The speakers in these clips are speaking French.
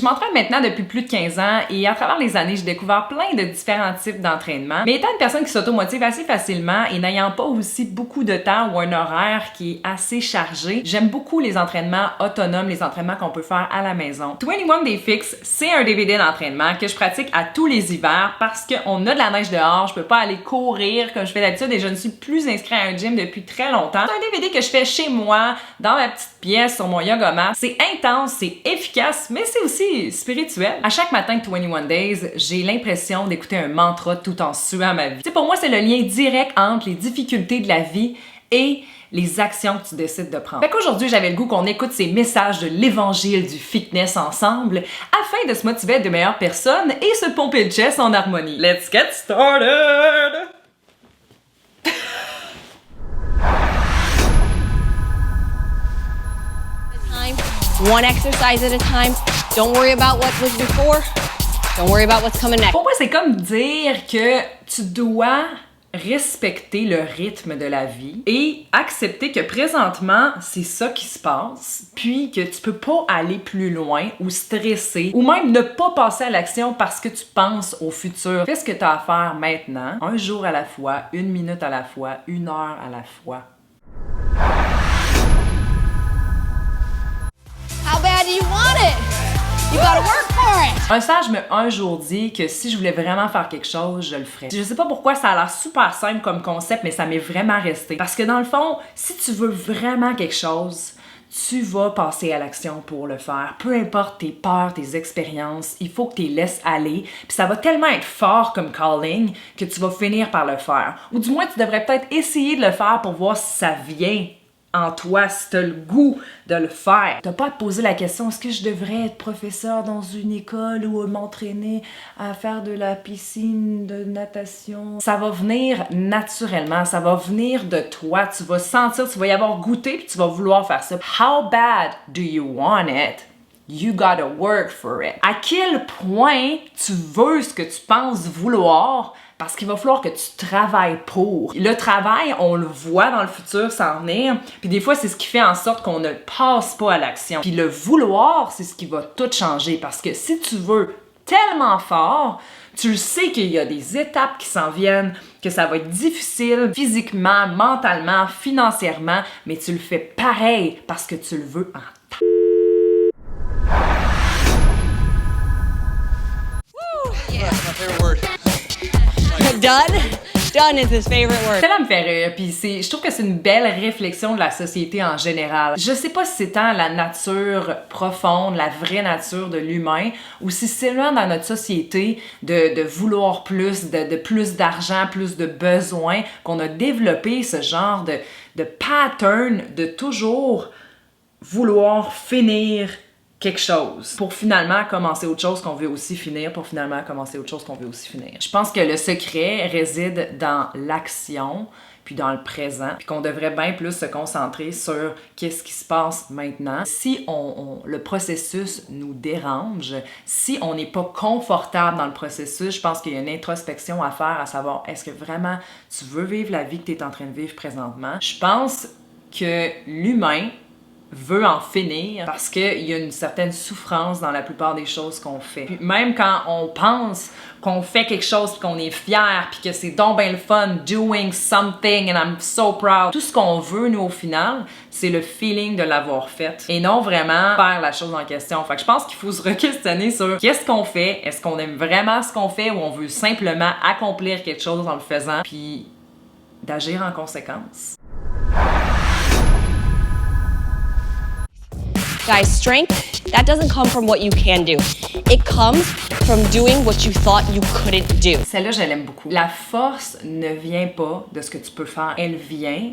Je m'entraîne maintenant depuis plus de 15 ans et à travers les années, j'ai découvert plein de différents types d'entraînement. Mais étant une personne qui s'automotive assez facilement et n'ayant pas aussi beaucoup de temps ou un horaire qui est assez chargé, j'aime beaucoup les entraînements autonomes, les entraînements qu'on peut faire à la maison. 21 Day Fix, c'est un DVD d'entraînement que je pratique à tous les hivers parce qu'on a de la neige dehors, je peux pas aller courir comme je fais d'habitude et je ne suis plus inscrite à un gym depuis très longtemps. C'est un DVD que je fais chez moi, dans ma petite pièce, sur mon yoga mat. C'est intense, c'est efficace, mais c'est aussi spirituel. À chaque matin de 21 Days, j'ai l'impression d'écouter un mantra tout en suant ma vie. Pour moi, c'est le lien direct entre les difficultés de la vie et les actions que tu décides de prendre. Fait qu'aujourd'hui, j'avais le goût qu'on écoute ces messages de l'évangile du fitness ensemble afin de se motiver à être de meilleures personnes et se pomper le chest en harmonie. Let's get started! One exercise at a time. Don't worry about what was before. Don't worry about what's coming next. Pour moi, c'est comme dire que tu dois respecter le rythme de la vie et accepter que présentement, c'est ça qui se passe, puis que tu peux pas aller plus loin ou stresser ou même ne pas passer à l'action parce que tu penses au futur. Fais ce que tu as à faire maintenant, un jour à la fois, une minute à la fois, une heure à la fois. How bad do you want it? You gotta work for it! Un sage m'a un jour dit que si je voulais vraiment faire quelque chose, je le ferais. Je sais pas pourquoi ça a l'air super simple comme concept, mais ça m'est vraiment resté. Parce que dans le fond, si tu veux vraiment quelque chose, tu vas passer à l'action pour le faire. Peu importe tes peurs, tes expériences, il faut que tu les laisses aller. Puis ça va tellement être fort comme calling que tu vas finir par le faire. Ou du moins, tu devrais peut-être essayer de le faire pour voir si ça vient en toi, si t'as le goût de le faire. T'as pas à te poser la question, est-ce que je devrais être professeur dans une école ou m'entraîner à faire de la piscine, de natation? Ça va venir naturellement, ça va venir de toi. Tu vas sentir, tu vas y avoir goûté puis tu vas vouloir faire ça. How bad do you want it? You gotta work for it. À quel point tu veux ce que tu penses vouloir? Parce qu'il va falloir que tu travailles pour. Le travail, on le voit dans le futur s'en venir, puis des fois, c'est ce qui fait en sorte qu'on ne passe pas à l'action. Puis le vouloir, c'est ce qui va tout changer, parce que si tu veux tellement fort, tu le sais qu'il y a des étapes qui s'en viennent, que ça va être difficile physiquement, mentalement, financièrement, mais tu le fais pareil parce que tu le veux en temps. Yeah. That's my favorite word. Done? Done is his favorite word. Ça me fait rire, puis je trouve que c'est une belle réflexion de la société en général. Je sais pas si c'est tant la nature profonde, la vraie nature de l'humain, ou si c'est seulement dans notre société de vouloir plus, de plus d'argent, plus de besoins, qu'on a développé ce genre de pattern de toujours vouloir finir quelque chose pour finalement commencer autre chose qu'on veut aussi finir, pour finalement commencer autre chose qu'on veut aussi finir. Je pense que le secret réside dans l'action, puis dans le présent, puis qu'on devrait bien plus se concentrer sur qu'est-ce qui se passe maintenant. Si le processus nous dérange, si on n'est pas confortable dans le processus, je pense qu'il y a une introspection à faire, à savoir est-ce que vraiment tu veux vivre la vie que tu es en train de vivre présentement. Je pense que l'humain veut en finir parce qu'il y a une certaine souffrance dans la plupart des choses qu'on fait. Puis même quand on pense qu'on fait quelque chose puis qu'on est fier puis que c'est donc ben le fun, doing something and I'm so proud, tout ce qu'on veut, nous, au final, c'est le feeling de l'avoir fait et non vraiment faire la chose en question. Fait que je pense qu'il faut se re-questionner sur qu'est-ce qu'on fait, est-ce qu'on aime vraiment ce qu'on fait ou on veut simplement accomplir quelque chose en le faisant puis d'agir en conséquence. Guys, strength, that doesn't come from what you can do. It comes from doing what you thought you couldn't do. Celle-là, je l'aime beaucoup. La force ne vient pas de ce que tu peux faire. Elle vient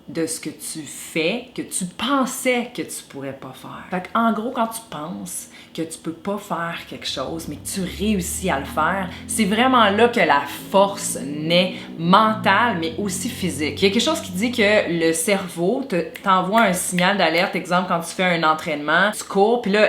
de ce que tu fais, que tu pensais que tu pourrais pas faire. Fait qu'en gros, quand tu penses que tu peux pas faire quelque chose, mais que tu réussis à le faire, c'est vraiment là que la force naît, mentale, mais aussi physique. Il y a quelque chose qui dit que le cerveau t'envoie un signal d'alerte, exemple, quand tu fais un entraînement, tu cours, puis là,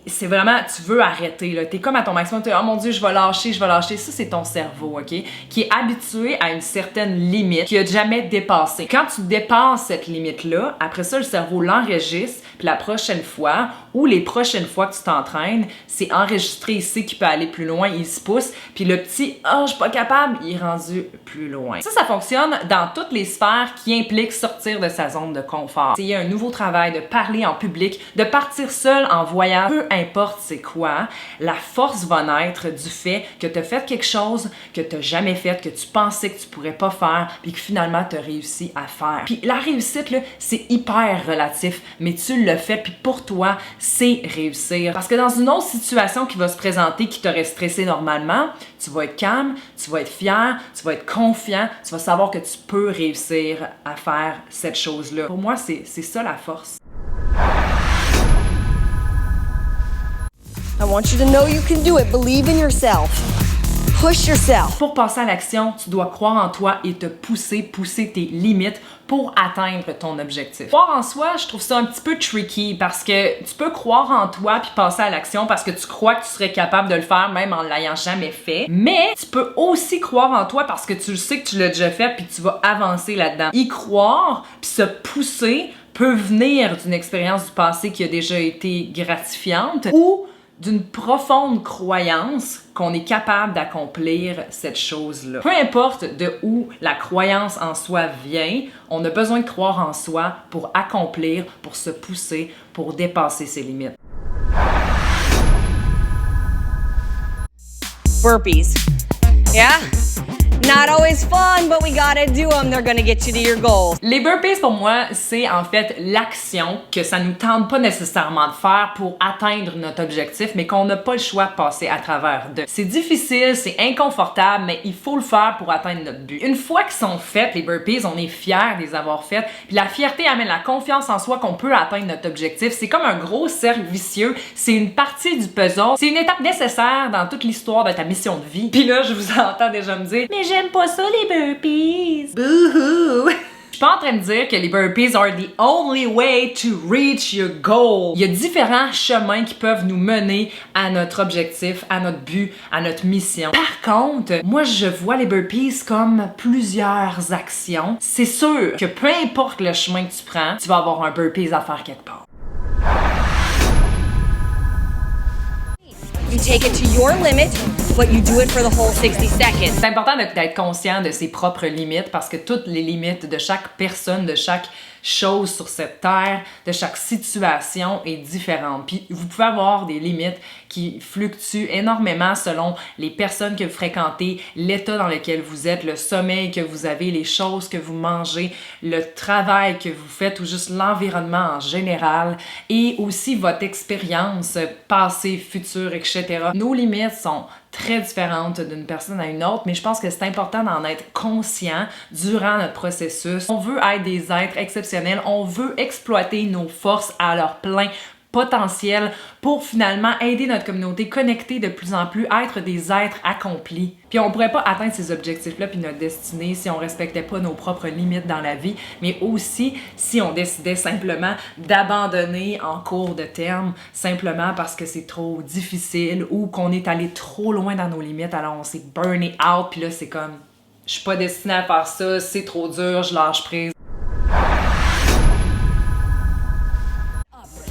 c'est vraiment, tu veux arrêter, là. T'es comme à ton maximum, t'es, oh mon Dieu, je vais lâcher. Ça, c'est ton cerveau, OK? Qui est habitué à une certaine limite, qui a jamais dépassé. Quand tu dépasses cette limite-là, après ça, le cerveau l'enregistre, puis la prochaine fois, ou les prochaines fois que tu t'entraînes, c'est enregistré, il sait qu'il peut aller plus loin, il se pousse, puis le petit « Ah, je suis pas capable », il est rendu plus loin. Ça fonctionne dans toutes les sphères qui impliquent sortir de sa zone de confort. Essayer un nouveau travail, de parler en public, de partir seul en voyage, peu importe c'est quoi, la force va naître du fait que tu as fait quelque chose que tu n'as jamais fait, que tu pensais que tu pourrais pas faire, puis que finalement tu as réussi à faire. Puis la réussite, là, c'est hyper relatif, mais tu l'as fait, puis pour toi, c'est réussir. Parce que dans une autre situation qui va se présenter, qui t'aurait stressé normalement, tu vas être calme, tu vas être fier, tu vas être confiant, tu vas savoir que tu peux réussir à faire cette chose-là. Pour moi, c'est ça la force. I want you to know you can do it. Believe in yourself. Push yourself. Pour passer à l'action, tu dois croire en toi et te pousser tes limites pour atteindre ton objectif. Croire en soi, je trouve ça un petit peu tricky parce que tu peux croire en toi puis passer à l'action parce que tu crois que tu serais capable de le faire même en l'ayant jamais fait. Mais tu peux aussi croire en toi parce que tu sais que tu l'as déjà fait puis tu vas avancer là-dedans. Y croire puis se pousser peut venir d'une expérience du passé qui a déjà été gratifiante ou d'une profonde croyance qu'on est capable d'accomplir cette chose-là. Peu importe de où la croyance en soi vient, on a besoin de croire en soi pour accomplir, pour se pousser, pour dépasser ses limites. Burpees. Yeah? Not always fun, but we gotta do them. They're gonna get you to your goals. Les burpees, pour moi, c'est en fait l'action que ça nous tente pas nécessairement de faire pour atteindre notre objectif, mais qu'on n'a pas le choix de passer à travers d'eux. C'est difficile, c'est inconfortable, mais il faut le faire pour atteindre notre but. Une fois qu'ils sont faits, les burpees, on est fiers de les avoir faites, puis la fierté amène la confiance en soi qu'on peut atteindre notre objectif. C'est comme un gros cercle vicieux, c'est une partie du puzzle, c'est une étape nécessaire dans toute l'histoire de ta mission de vie. Puis là, je vous entends déjà me dire « Mais j'aime pas ça les burpees! » Bouhou! Je suis pas en train de dire que les burpees are the only way to reach your goal. Il y a différents chemins qui peuvent nous mener à notre objectif, à notre but, à notre mission. Par contre, moi je vois les burpees comme plusieurs actions. C'est sûr que peu importe le chemin que tu prends, tu vas avoir un burpees à faire quelque part. You take it to your limit, but you do it for the whole 60 seconds. C'est important d'être conscient de ses propres limites parce que toutes les limites de chaque personne, de chaque chose sur cette terre, de chaque situation est différente. Puis vous pouvez avoir des limites qui fluctuent énormément selon les personnes que vous fréquentez, l'état dans lequel vous êtes, le sommeil que vous avez, les choses que vous mangez, le travail que vous faites ou juste l'environnement en général et aussi votre expérience passée, future, etc. Nos limites sont très différentes d'une personne à une autre, mais je pense que c'est important d'en être conscient durant notre processus. On veut être des êtres exceptionnels, on veut exploiter nos forces à leur plein potentiel pour finalement aider notre communauté, connecter de plus en plus, être des êtres accomplis. Puis on pourrait pas atteindre ces objectifs-là puis notre destinée si on respectait pas nos propres limites dans la vie, mais aussi si on décidait simplement d'abandonner en cours de terme, simplement parce que c'est trop difficile ou qu'on est allé trop loin dans nos limites, alors on s'est burné out, puis là c'est comme, je suis pas destinée à faire ça, c'est trop dur, je lâche prise.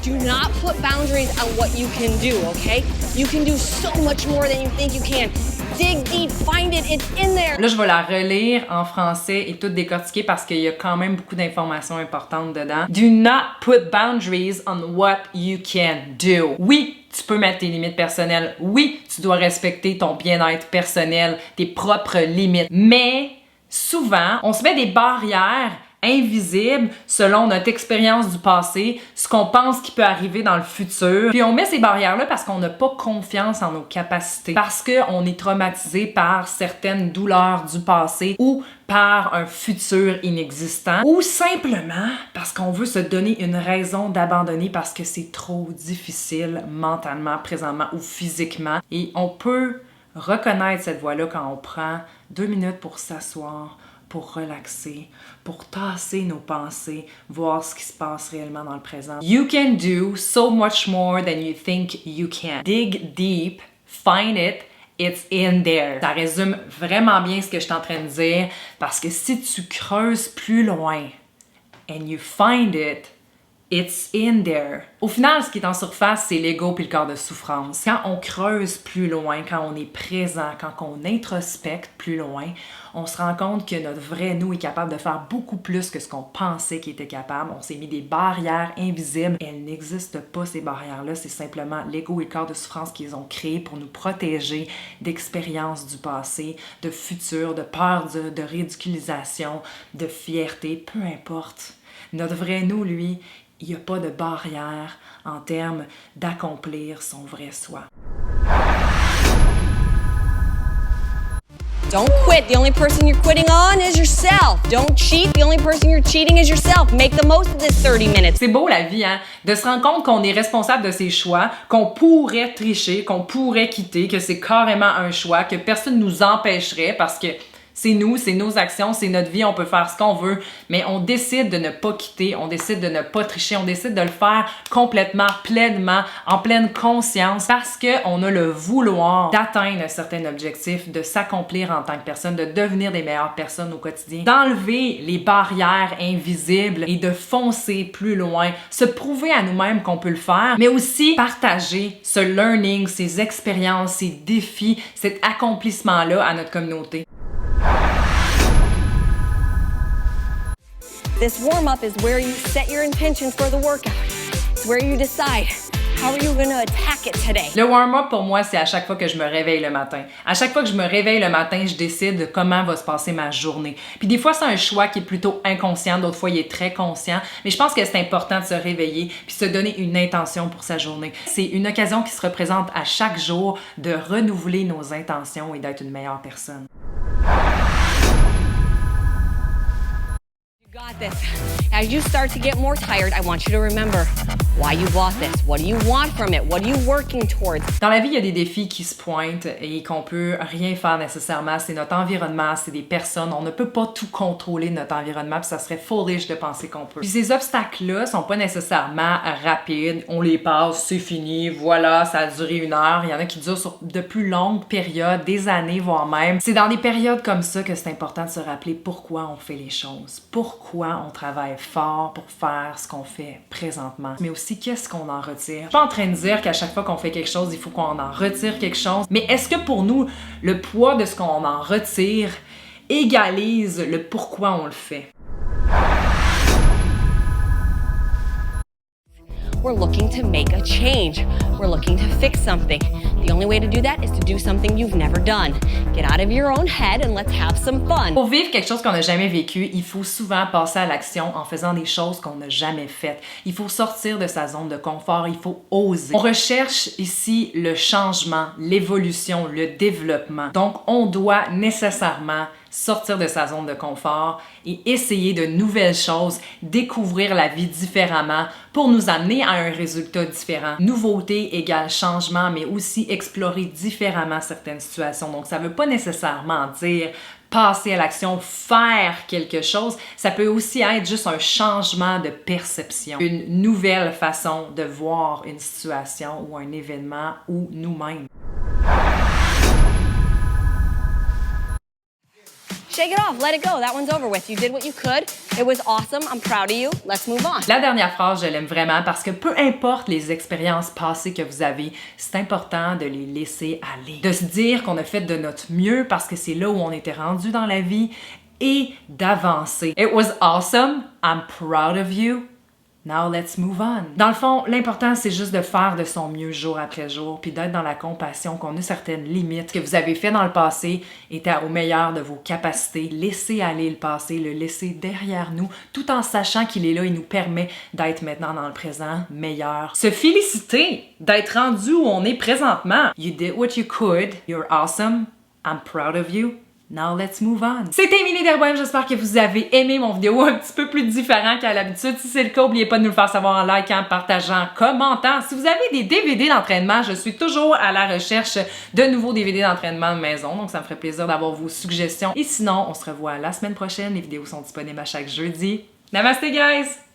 Do not put boundaries on what you can do, okay? You can do so much more than you think you can. Dig deep, find it, it's in there. Là, je vais la relire en français et tout décortiquer parce qu'il y a quand même beaucoup d'informations importantes dedans. Do not put boundaries on what you can do. Oui, tu peux mettre tes limites personnelles. Oui, tu dois respecter ton bien-être personnel, tes propres limites. Mais souvent, on se met des barrières invisible selon notre expérience du passé, ce qu'on pense qui peut arriver dans le futur. Puis on met ces barrières-là parce qu'on n'a pas confiance en nos capacités, parce qu'on est traumatisé par certaines douleurs du passé ou par un futur inexistant, ou simplement parce qu'on veut se donner une raison d'abandonner parce que c'est trop difficile mentalement, présentement ou physiquement. Et on peut reconnaître cette voix-là quand on prend 2 minutes pour s'asseoir, pour relaxer, pour tasser nos pensées, voir ce qui se passe réellement dans le présent. You can do so much more than you think you can. Dig deep, find it, it's in there. Ça résume vraiment bien ce que je suis en train de dire, parce que si tu creuses plus loin, and you find it, it's in there. Au final, ce qui est en surface, c'est l'ego puis le corps de souffrance. Quand on creuse plus loin, quand on est présent, quand on introspecte plus loin, on se rend compte que notre vrai nous est capable de faire beaucoup plus que ce qu'on pensait qu'il était capable. On s'est mis des barrières invisibles. Elles n'existent pas, ces barrières-là. C'est simplement l'ego et le corps de souffrance qu'ils ont créé pour nous protéger d'expériences du passé, de futur, de peur, de ridiculisation, de fierté, peu importe. Notre vrai nous, lui, il n'y a pas de barrière en termes d'accomplir son vrai soi. Don't quit. The only person you're quitting on is yourself. Don't cheat. The only person you're cheating is yourself. Make the most of this 30 minutes. C'est beau la vie, hein? De se rendre compte qu'on est responsable de ses choix, qu'on pourrait tricher, qu'on pourrait quitter, que c'est carrément un choix, que personne nous empêcherait parce que c'est nous, c'est nos actions, c'est notre vie, on peut faire ce qu'on veut, mais on décide de ne pas quitter, on décide de ne pas tricher, on décide de le faire complètement, pleinement, en pleine conscience, parce qu'on a le vouloir d'atteindre un certain objectif, de s'accomplir en tant que personne, de devenir des meilleures personnes au quotidien, d'enlever les barrières invisibles et de foncer plus loin, se prouver à nous-mêmes qu'on peut le faire, mais aussi partager ce learning, ces expériences, ces défis, cet accomplissement-là à notre communauté. This warm-up is where you set your intentions for the workout. It's where you decide how are you going to attack it today. Le warm-up pour moi, c'est à chaque fois que je me réveille le matin. À chaque fois que je me réveille le matin, je décide de comment va se passer ma journée. Puis des fois, c'est un choix qui est plutôt inconscient, d'autres fois, il est très conscient. Mais je pense que c'est important de se réveiller puis se donner une intention pour sa journée. C'est une occasion qui se représente à chaque jour de renouveler nos intentions et d'être une meilleure personne. Got this. As you start to get more tired, I want you to remember why you bought this. What do you want from it? What are you working towards? Dans la vie, il y a des défis qui se pointent et qu'on peut rien faire nécessairement. C'est notre environnement, c'est des personnes. On ne peut pas tout contrôler notre environnement, puis ça serait foolish de penser qu'on peut. Puis ces obstacles-là sont pas nécessairement rapides. On les passe, c'est fini, voilà, ça a duré 1 heure. Il y en a qui durent sur de plus longues périodes, des années, voire même. C'est dans des périodes comme ça que c'est important de se rappeler pourquoi on fait les choses. Pourquoi on travaille fort pour faire ce qu'on fait présentement, mais aussi qu'est-ce qu'on en retire. Je suis pas en train de dire qu'à chaque fois qu'on fait quelque chose, il faut qu'on en retire quelque chose, mais est-ce que pour nous, le poids de ce qu'on en retire égalise le pourquoi on le fait? We're looking to make a change. We're looking to fix something. The only way to do that is to do something you've never done. Get out of your own head and let's have some fun. Pour vivre quelque chose qu'on n'a jamais vécu, il faut souvent passer à l'action en faisant des choses qu'on n'a jamais faites. Il faut sortir de sa zone de confort, il faut oser. On recherche ici le changement, l'évolution, le développement. Donc, on doit nécessairement sortir de sa zone de confort et essayer de nouvelles choses, découvrir la vie différemment pour nous amener à un résultat différent. Nouveauté égale changement, mais aussi explorer différemment certaines situations. Donc, ça ne veut pas nécessairement dire passer à l'action, faire quelque chose. Ça peut aussi être juste un changement de perception, une nouvelle façon de voir une situation ou un événement ou nous-mêmes. Shake it off, let it go. That one's over with. You did what you could. It was awesome. I'm proud of you. Let's move on. La dernière phrase, je l'aime vraiment parce que peu importe les expériences passées que vous avez, c'est important de les laisser aller. De se dire qu'on a fait de notre mieux parce que c'est là où on était rendu dans la vie et d'avancer. It was awesome. I'm proud of you. Now let's move on. Dans le fond, l'important, c'est juste de faire de son mieux jour après jour, puis d'être dans la compassion, qu'on a certaines limites. Ce que vous avez fait dans le passé était au meilleur de vos capacités. Laissez aller le passé, le laisser derrière nous, tout en sachant qu'il est là et nous permet d'être maintenant dans le présent meilleur. Se féliciter d'être rendu où on est présentement. You did what you could. You're awesome. I'm proud of you. Now let's move on. C'était Émilie Derboim, j'espère que vous avez aimé mon vidéo un petit peu plus différent qu'à l'habitude. Si c'est le cas, n'oubliez pas de nous le faire savoir en likant, partageant, commentant. Si vous avez des DVD d'entraînement, je suis toujours à la recherche de nouveaux DVD d'entraînement de maison, donc ça me ferait plaisir d'avoir vos suggestions. Et sinon, on se revoit la semaine prochaine. Les vidéos sont disponibles à chaque jeudi. Namaste guys!